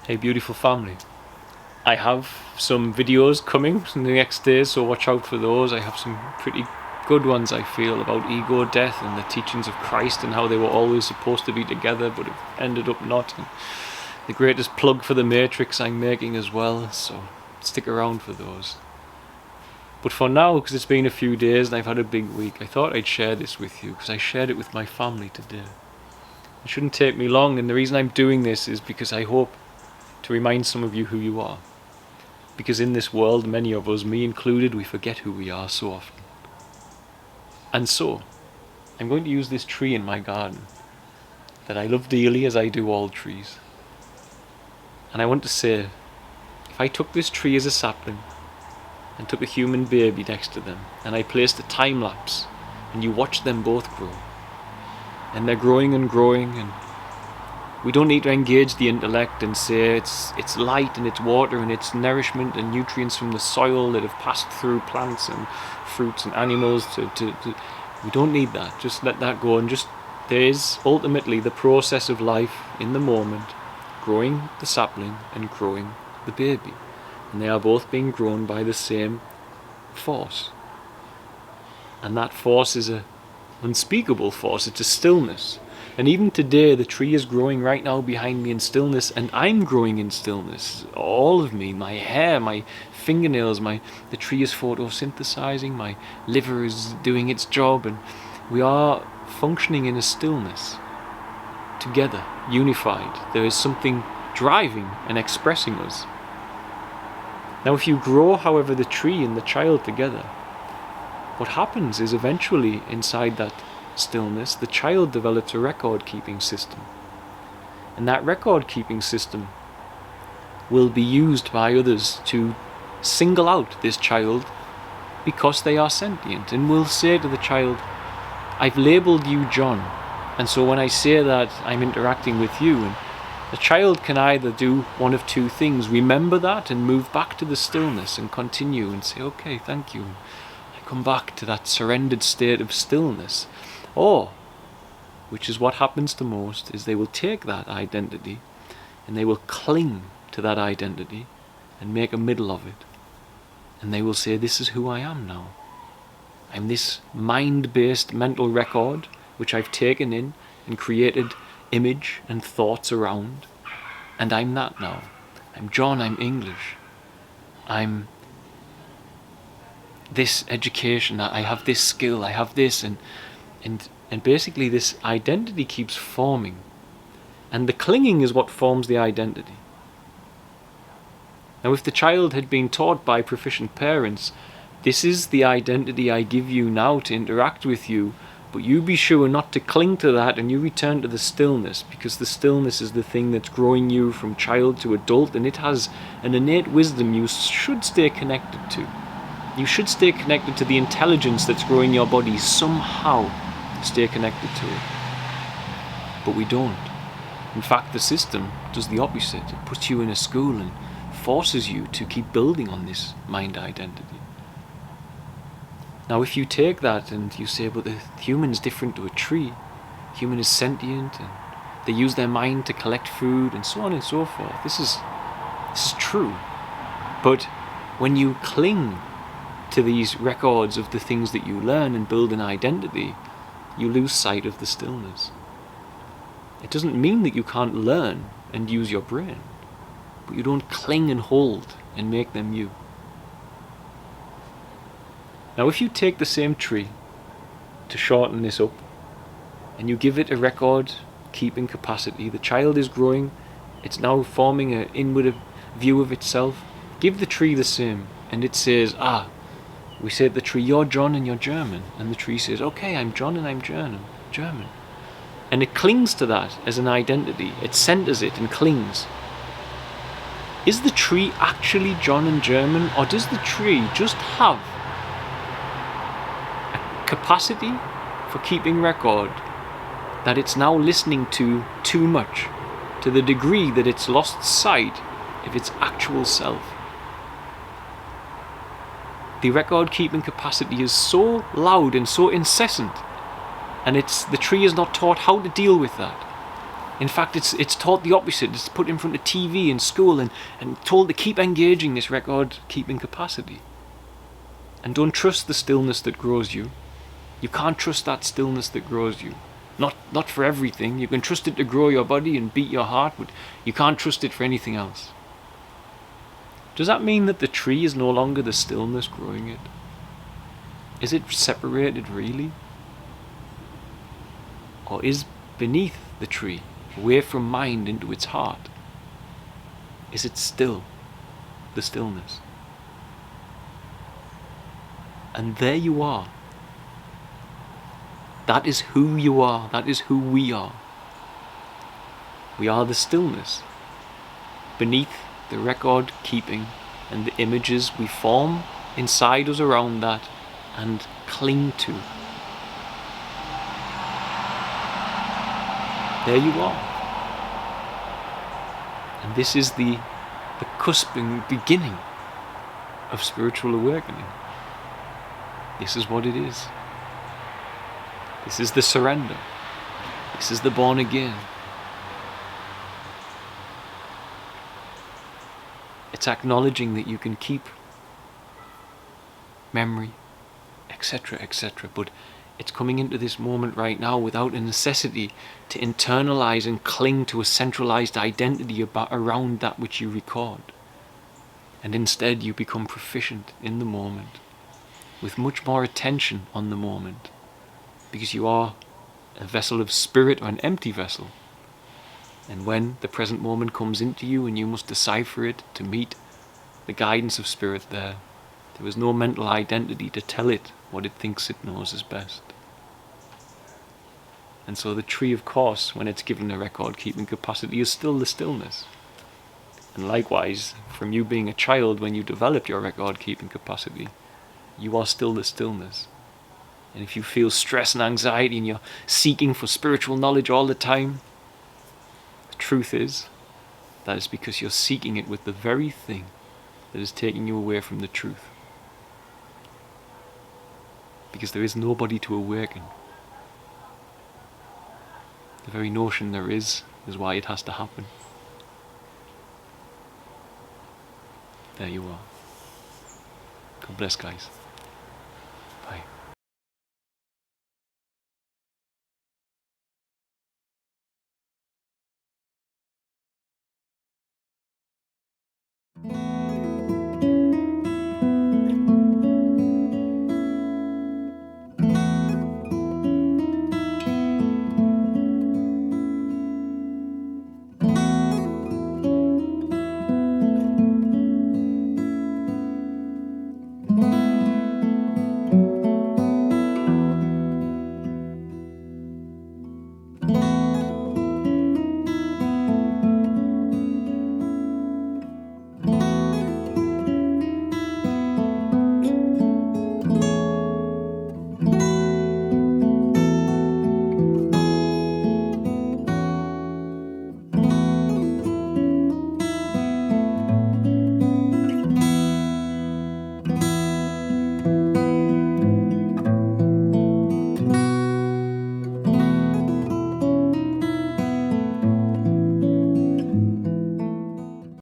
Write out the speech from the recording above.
Hey beautiful family, I have some videos coming in the next days, so watch out for those. I have some pretty good ones, I feel, about ego death and the teachings of Christ and how they were always supposed to be together but have ended up not. And the greatest plug for the Matrix I'm making as well, so stick around for those. But for now, because it's been a few days and I've had a big week, I thought I'd share this with you because I shared it with my family today. It shouldn't take me long, and the reason I'm doing this is because I hope to remind some of you who you are. Because in this world, many of us, me included, we forget who we are so often. And so, I'm going to use this tree in my garden that I love dearly, as I do all trees. And I want to say, if I took this tree as a sapling and took a human baby next to them, and I placed a time lapse, and you watch them both grow, and they're growing and growing, and we don't need to engage the intellect and say it's light and it's water and it's nourishment and nutrients from the soil that have passed through plants and fruits and animals we don't need that. Just let that go, and just there is ultimately the process of life in the moment, growing the sapling and growing the baby, and they are both being grown by the same force, and that force is a unspeakable force. It's a stillness. And even today, the tree is growing right now behind me in stillness, and I'm growing in stillness. All of me, my hair, my fingernails, the tree is photosynthesizing, my liver is doing its job, and we are functioning in a stillness, together, unified. There is something driving and expressing us. Now, if you grow, however, the tree and the child together, what happens is eventually inside that stillness, the child develops a record-keeping system. And that record-keeping system will be used by others to single out this child because they are sentient, and will say to the child, I've labelled you John, and so when I say that, I'm interacting with you. And the child can either do one of two things: remember that and move back to the stillness and continue and say, okay, thank you. I come back to that surrendered state of stillness. Or, which is what happens to most, is they will take that identity and they will cling to that identity and make a middle of it. And they will say, this is who I am now. I'm this mind-based mental record which I've taken in and created image and thoughts around. And I'm that now. I'm John, I'm English. I'm this education, I have this skill, I have this, and basically this identity keeps forming, and the clinging is what forms the identity. Now, if the child had been taught by proficient parents, this is the identity I give you now to interact with you, but you be sure not to cling to that, and you return to the stillness, because the stillness is the thing that's growing you from child to adult, and it has an innate wisdom you should stay connected to. You should stay connected to the intelligence that's growing your body somehow. Stay connected to it. But we don't. In fact, the system does the opposite. It puts you in a school and forces you to keep building on this mind identity. Now, if you take that and you say, but the human is different to a tree, human is sentient and they use their mind to collect food and so on and so forth. This is true. But when you cling to these records of the things that you learn and build an identity, you lose sight of the stillness. It doesn't mean that you can't learn and use your brain, but you don't cling and hold and make them you. Now, if you take the same tree, to shorten this up, and you give it a record-keeping capacity, the child is growing, it's now forming an inward view of itself. Give the tree the same, and it says, we say to the tree, you're John and you're German. And the tree says, okay, I'm John and I'm German. And it clings to that as an identity. It centers it and clings. Is the tree actually John and German, or does the tree just have a capacity for keeping record that it's now listening to too much, to the degree that it's lost sight of its actual self? The record-keeping capacity is so loud and so incessant, and the tree is not taught how to deal with that. In fact, it's taught the opposite. It's put in front of TV in school and told to keep engaging this record-keeping capacity. And don't trust the stillness that grows you. You can't trust that stillness that grows you. Not for everything. You can trust it to grow your body and beat your heart, but you can't trust it for anything else. Does that mean that the tree is no longer the stillness growing it? Is it separated really? Or is beneath the tree, away from mind into its heart, is it still the stillness? And there you are. That is who you are. That is who we are. We are the stillness beneath the record keeping and the images we form inside us around that and cling to. There you are. And this is the cusp and beginning of spiritual awakening. This is what it is. This is the surrender. This is the born again. It's acknowledging that you can keep memory, etc., etc., but it's coming into this moment right now without a necessity to internalize and cling to a centralized identity around that which you record. And instead you become proficient in the moment, with much more attention on the moment, because you are a vessel of spirit or an empty vessel. And when the present moment comes into you and you must decipher it to meet the guidance of spirit there is no mental identity to tell it what it thinks it knows is best. And so the tree, of course, when it's given a record-keeping capacity, is still the stillness. And likewise, from you being a child, when you develop your record-keeping capacity, you are still the stillness. And if you feel stress and anxiety and you're seeking for spiritual knowledge all the time, the truth is, that is because you're seeking it with the very thing that is taking you away from the truth. Because there is nobody to awaken. The very notion there is why it has to happen. There you are. God bless, guys. Bye.